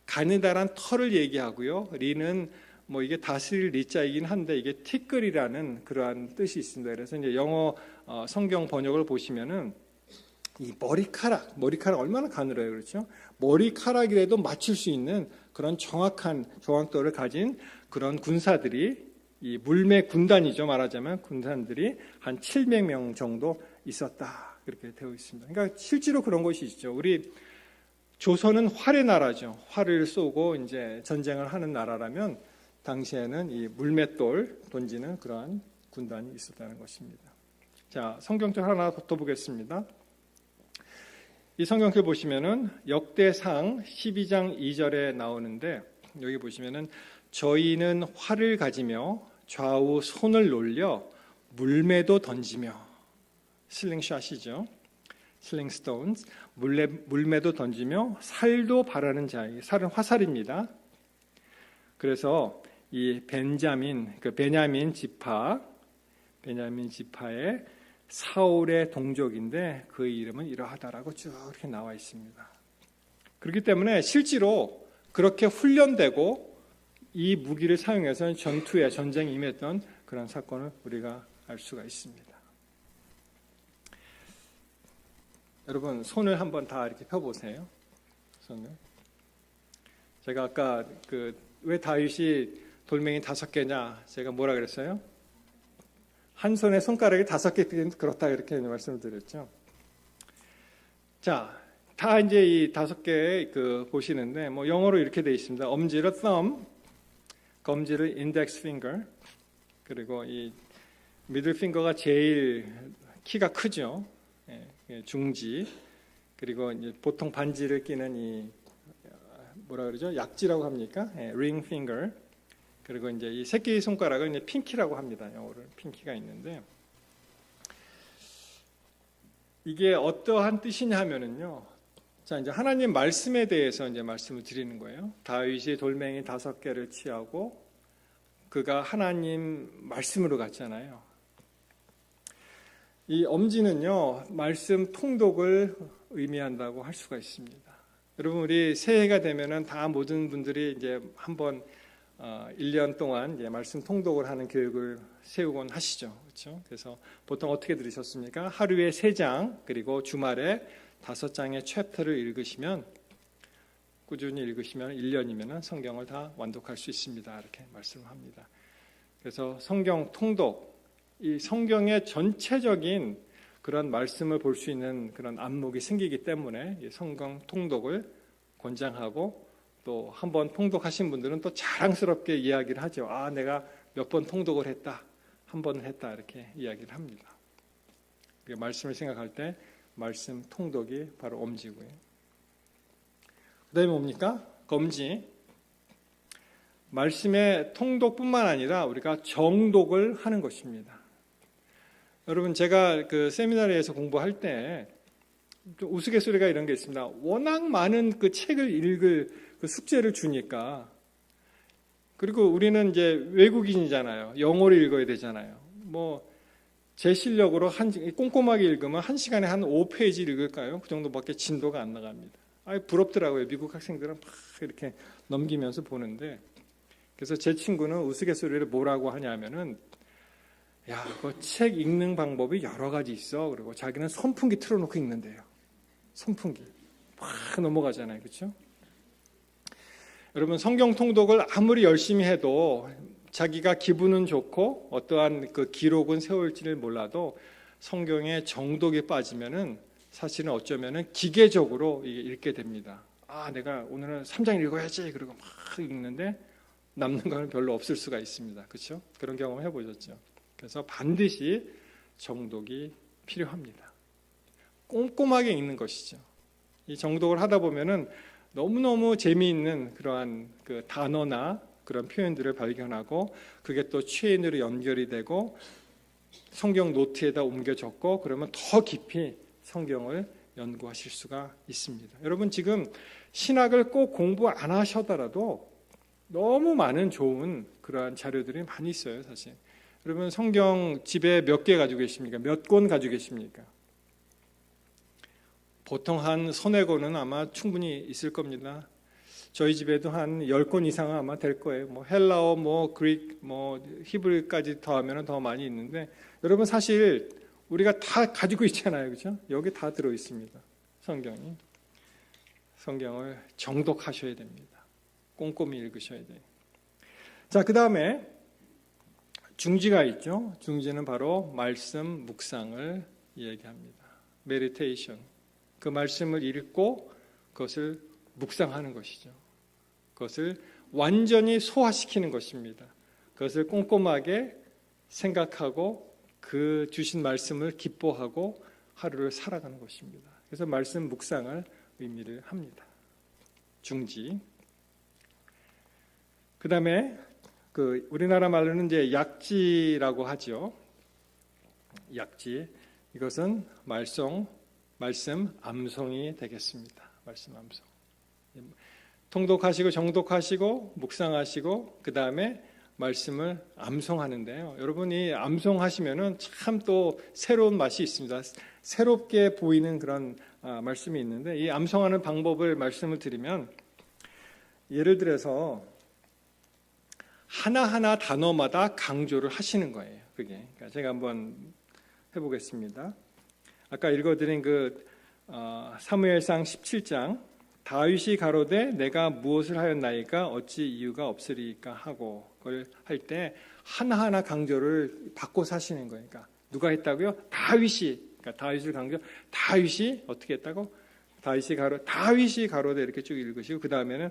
S1: 가느다란 털을 얘기하고요. 리는 뭐 이게 다스릴 리자이긴 한데 이게 티끌이라는 그러한 뜻이 있습니다. 그래서 이제 영어 성경 번역을 보시면은 이 머리카락 얼마나 가늘어요, 그렇죠? 머리카락이라도 맞출 수 있는 그런 정확한 정확도를 가진 그런 군사들이 이 물매 군단이죠, 말하자면 군단들이 한 700명 정도 있었다 이렇게 되어 있습니다. 그러니까 실제로 그런 것이 있죠. 우리 조선은 활의 나라죠. 활을 쏘고 이제 전쟁을 하는 나라라면 당시에는 이 물맷돌 던지는 그러한 군단이 있었다는 것입니다. 자, 성경절 하나 더 보겠습니다. 이 성경절 보시면은 역대상 12장 2절에 나오는데 여기 보시면은 저희는 활을 가지며 좌우 손을 놀려 물매도 던지며 슬링샷이죠. 슬링스톤스 물매도 던지며 살도 바라는 자에게 살은 화살입니다. 그래서 이 베냐민 지파 베냐민 지파의 사울의 동족인데 그의 이름은 이러하다라고 쭉 이렇게 나와 있습니다. 그렇기 때문에 실제로 그렇게 훈련되고 이 무기를 사용해서 전쟁에 임했던 그런 사건을 우리가 알 수가 있습니다. 여러분 손을 한번 다 이렇게 펴보세요. 손을. 제가 아까 왜 다윗이 돌멩이 5개냐 제가 뭐라 그랬어요? 한 손에 손가락이 5개 그렇다 이렇게 말씀을 드렸죠. 자, 다 이제 이 5개 보시는데 뭐 영어로 이렇게 되어 있습니다. 엄지를 thumb, 검지를 index finger, 그리고 이 middle finger가 제일 키가 크죠. 중지, 그리고 이제 보통 반지를 끼는 이 뭐라 그러죠? 약지라고 합니까? ring finger. 그리고 이제 이 새끼 손가락은 이제 핑키라고 합니다. 영어로 핑키가 있는데 이게 어떠한 뜻이냐 하면은요. 자, 이제 하나님 말씀에 대해서 이제 말씀을 드리는 거예요. 다윗이 돌멩이 5개를 취하고 그가 하나님 말씀으로 갔잖아요. 이 엄지는요, 말씀 통독을 의미한다고 할 수가 있습니다. 여러분, 우리 새해가 되면은 다 모든 분들이 이제 한번 1년 동안 이제 말씀 통독을 하는 교육을 세우곤 하시죠. 그렇죠? 그래서 보통 어떻게 들으셨습니까? 하루에 3장, 그리고 주말에 5장의 챕터를 읽으시면, 꾸준히 읽으시면 1년이면 성경을 다 완독할 수 있습니다. 이렇게 말씀을 합니다. 그래서 성경 통독, 이 성경의 전체적인 그런 말씀을 볼 수 있는 그런 안목이 생기기 때문에 성경 통독을 권장하고, 또 한 번 통독하신 분들은 또 자랑스럽게 이야기를 하죠. 아, 내가 몇 번 통독을 했다, 한 번을 했다, 이렇게 이야기를 합니다. 말씀을 생각할 때 말씀 통독이 바로 엄지고요. 그 다음에 뭡니까? 검지. 말씀의 통독뿐만 아니라 우리가 정독을 하는 것입니다. 여러분, 제가 그 세미나리에서 공부할 때 우스갯소리가 이런 게 있습니다. 워낙 많은 그 책을 읽을 그 숙제를 주니까, 그리고 우리는 이제 외국인이잖아요. 영어를 읽어야 되잖아요. 뭐 제 실력으로 꼼꼼하게 읽으면 1시간에 한 5페이지 읽을까요? 그 정도밖에 진도가 안 나갑니다. 부럽더라고요. 미국 학생들은 막 이렇게 넘기면서 보는데, 그래서 제 친구는 우스갯소리를 뭐라고 하냐면은, 야, 그 책 읽는 방법이 여러 가지 있어. 그리고 자기는 선풍기 틀어놓고 읽는데요. 선풍기. 막 넘어가잖아요. 그렇죠? 여러분, 성경 통독을 아무리 열심히 해도 자기가 기분은 좋고 어떠한 그 기록은 세울지를 몰라도 성경에 정독에 빠지면은 사실은 어쩌면은 기계적으로 읽게 됩니다. 아, 내가 오늘은 3장 읽어야지. 그리고 막 읽는데 남는 건 별로 없을 수가 있습니다. 그렇죠? 그런 경험 해보셨죠? 그래서 반드시 정독이 필요합니다. 꼼꼼하게 읽는 것이죠. 이 정독을 하다 보면은 너무너무 재미있는 그러한 그 단어나 그런 표현들을 발견하고, 그게 또 체인으로 연결이 되고 성경 노트에다 옮겨 적고, 그러면 더 깊이 성경을 연구하실 수가 있습니다. 여러분, 지금 신학을 꼭 공부 안 하셔더라도 너무 많은 좋은 그러한 자료들이 많이 있어요. 사실 여러분, 성경 집에 몇 개 가지고 계십니까? 몇 권 가지고 계십니까? 보통 한 서너 권은 아마 충분히 있을 겁니다. 저희 집에도 한 10권 이상은 아마 될 거예요. 뭐 헬라어, 뭐 그릭, 뭐 히브리까지 더하면 더 많이 있는데, 여러분 사실 우리가 다 가지고 있잖아요. 그렇죠? 여기 다 들어 있습니다. 성경이. 성경을 정독하셔야 됩니다. 꼼꼼히 읽으셔야 돼요. 자, 그다음에 중지가 있죠. 중지는 바로 말씀 묵상을 얘기합니다. 메디테이션. 그 말씀을 읽고 그것을 묵상하는 것이죠. 그것을 완전히 소화시키는 것입니다. 그것을 꼼꼼하게 생각하고 그 주신 말씀을 기뻐하고 하루를 살아가는 것입니다. 그래서 말씀 묵상을 의미를 합니다. 중지. 그 다음에 그 우리나라 말로는 이제 약지라고 하죠. 약지. 이것은 말씀 암송이 되겠습니다. 말씀 암송. 통독하시고 정독하시고 묵상하시고, 그 다음에 말씀을 암송하는데요. 여러분이 암송하시면은 참 또 새로운 맛이 있습니다. 새롭게 보이는 그런 말씀이 있는데, 이 암송하는 방법을 말씀을 드리면, 예를 들어서 하나하나 단어마다 강조를 하시는 거예요. 그게. 그러니까 제가 한번 해보겠습니다. 아까 읽어드린 사무엘상 17장, 다윗이 가로되 내가 무엇을 하였나이까 어찌 이유가 없으리까 하고, 그걸 할 때 하나하나 강조를 받고 사시는 거예요. 그러니까 누가 했다고요? 다윗이. 그러니까 다윗을 강조. 다윗이 어떻게 했다고? 다윗이 가로되 이렇게 쭉 읽으시고, 그 다음에는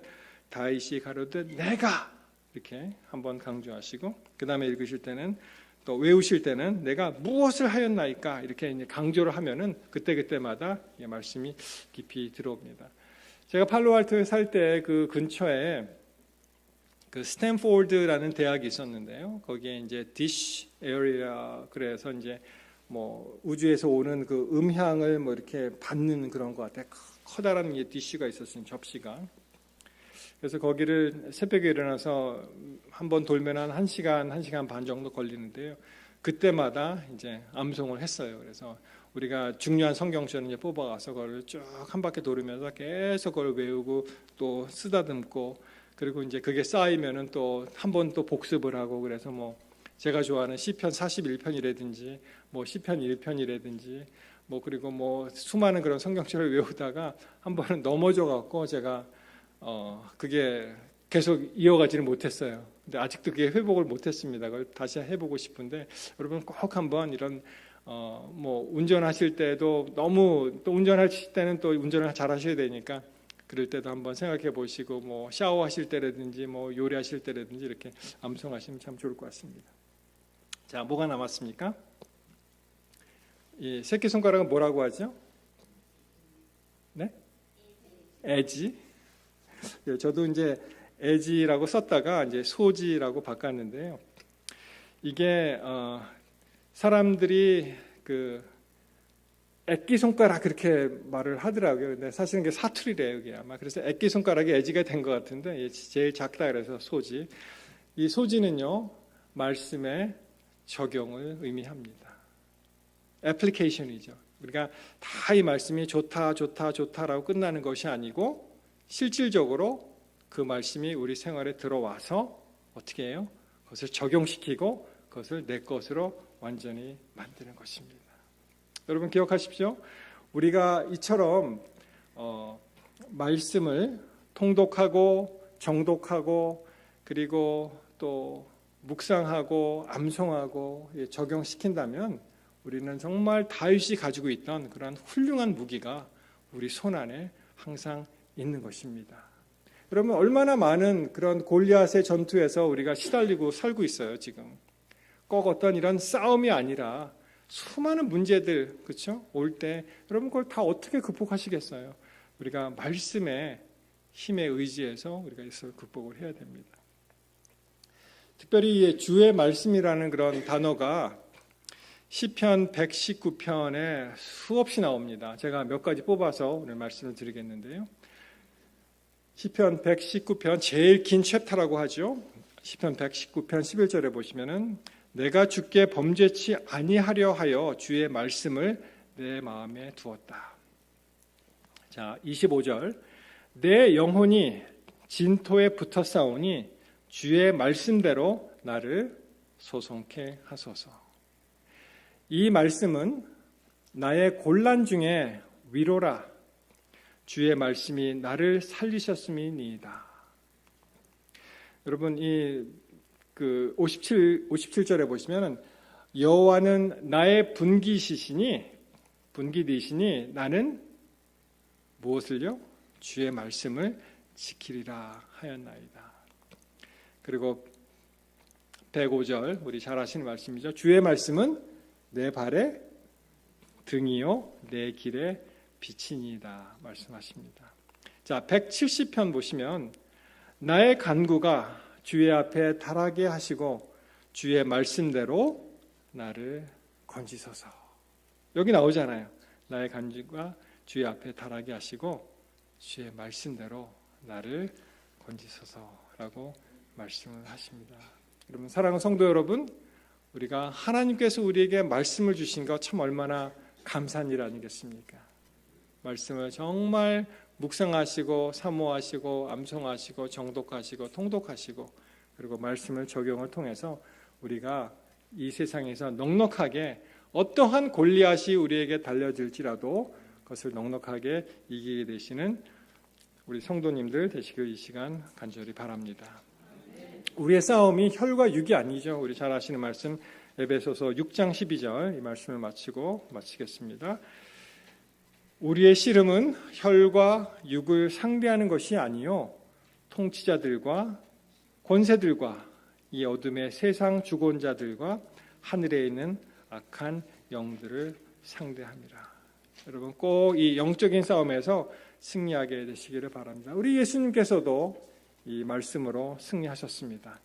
S1: 다윗이 가로되 내가 이렇게 한번 강조하시고, 그 다음에 읽으실 때는 또 외우실 때는 내가 무엇을 하였나이까 이렇게 이제 강조를 하면은 그때마다 말씀이 깊이 들어옵니다. 제가 팔로알토에 살 때 그 근처에 그 스탠포드라는 대학이 있었는데요. 거기에 이제 디시 에어리아, 그래서 이제 뭐 우주에서 오는 그 음향을 뭐 이렇게 받는 그런 것 같아요. 커다란 디시가 있었어요, 접시가. 그래서 거기를 새벽에 일어나서 한번 돌면 한 1시간, 1시간 반 정도 걸리는데요. 그때마다 이제 암송을 했어요. 그래서 우리가 중요한 성경처럼 이제 뽑아가서 그걸 쭉 한 바퀴 돌으면서 계속 그걸 외우고 또 쓰다듬고, 그리고 이제 그게 쌓이면은 또 한 번 또 복습을 하고, 그래서 뭐 제가 좋아하는 시편 41편이라든지 뭐 시편 1편이라든지 뭐 그리고 뭐 수많은 그런 성경처를 외우다가 한 번은 넘어져 갖고 제가 그게 계속 이어가지는 못했어요. 근데 아직도 그게 회복을 못했습니다. 그걸 다시 해보고 싶은데, 여러분 꼭 한번 이런 뭐 운전하실 때도 너무 또 운전하실 때는 또 운전을 잘 하셔야 되니까 그럴 때도 한번 생각해 보시고, 뭐 샤워하실 때라든지 뭐 요리하실 때라든지 이렇게 암송하시면 참 좋을 것 같습니다. 자, 뭐가 남았습니까? 이 새끼손가락은 뭐라고 하죠? 네? 애지. 저도 이제 애지라고 썼다가 이제 소지라고 바꿨는데요. 이게 사람들이 그 애기 손가락 그렇게 말을 하더라고요. 근데 사실은 이게 사투리래요, 이게 아마. 그래서 애기 손가락이 애지가 된 것 같은데 제일 작다 그래서 소지. 이 소지는요, 말씀의 적용을 의미합니다. 애플리케이션이죠. 우리가 다 이 말씀이 좋다라고 끝나는 것이 아니고, 실질적으로 그 말씀이 우리 생활에 들어와서 어떻게 해요? 그것을 적용시키고 그것을 내 것으로 완전히 만드는 것입니다. 여러분 기억하십시오. 우리가 이처럼 말씀을 통독하고 정독하고 그리고 또 묵상하고 암송하고 적용시킨다면 우리는 정말 다윗이 가지고 있던 그런 훌륭한 무기가 우리 손 안에 항상 있는 것입니다. 여러분 얼마나 많은 그런 골리앗의 전투에서 우리가 시달리고 살고 있어요. 지금 꼭 어떤 이런 싸움이 아니라 수많은 문제들, 그렇죠? 올 때 여러분 그걸 다 어떻게 극복하시겠어요? 우리가 말씀의 힘에 의지해서 우리가 이것을 극복을 해야 됩니다. 특별히 주의 말씀이라는 그런 단어가 시편 119편에 수없이 나옵니다. 제가 몇 가지 뽑아서 오늘 말씀을 드리겠는데요. 시편 119편 제일 긴 챕터라고 하죠. 시편 119편 11절에 보시면은 내가 주께 범죄치 아니하려 하여 주의 말씀을 내 마음에 두었다. 자, 25절 내 영혼이 진토에 붙어 싸우니 주의 말씀대로 나를 소송케 하소서. 이 말씀은 나의 곤란 중에 위로라. 주의 말씀이 나를 살리셨음이니이다. 여러분 이 57절에 보시면은 여호와는 나의 분기디시니 나는 무엇을요? 주의 말씀을 지키리라 하였나이다. 그리고 105절 우리 잘 아시는 말씀이죠. 주의 말씀은 내 발의 등이요 내 길의 빛이니이다 말씀하십니다. 자, 170편 보시면 나의 간구가 주의 앞에 달하게 하시고 주의 말씀대로 나를 건지소서. 여기 나오잖아요. 나의 간구가 주의 앞에 달하게 하시고 주의 말씀대로 나를 건지소서라고 말씀을 하십니다. 여러분, 사랑하는 성도 여러분, 우리가 하나님께서 우리에게 말씀을 주신 것 참 얼마나 감사한 일 아니겠습니까? 말씀을 정말 묵상하시고 사모하시고 암송하시고 정독하시고 통독하시고, 그리고 말씀을 적용을 통해서 우리가 이 세상에서 넉넉하게 어떠한 골리앗이 우리에게 달려들지라도 그것을 넉넉하게 이기게 되시는 우리 성도님들 되시길 이 시간 간절히 바랍니다. 우리의 싸움이 혈과 육이 아니죠. 우리 잘 아시는 말씀 에베소서 6장 12절 이 말씀을 마치겠습니다. 우리의 씨름은 혈과 육을 상대하는 것이 아니요 통치자들과 권세들과 이 어둠의 세상 주권자들과 하늘에 있는 악한 영들을 상대합니다. 여러분, 꼭 이 영적인 싸움에서 승리하게 되시기를 바랍니다. 우리 예수님께서도 이 말씀으로 승리하셨습니다.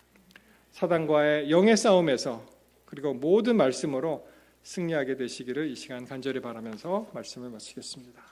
S1: 사단과의 영의 싸움에서, 그리고 모든 말씀으로 승리하게 되시기를 이 시간 간절히 바라면서 말씀을 마치겠습니다.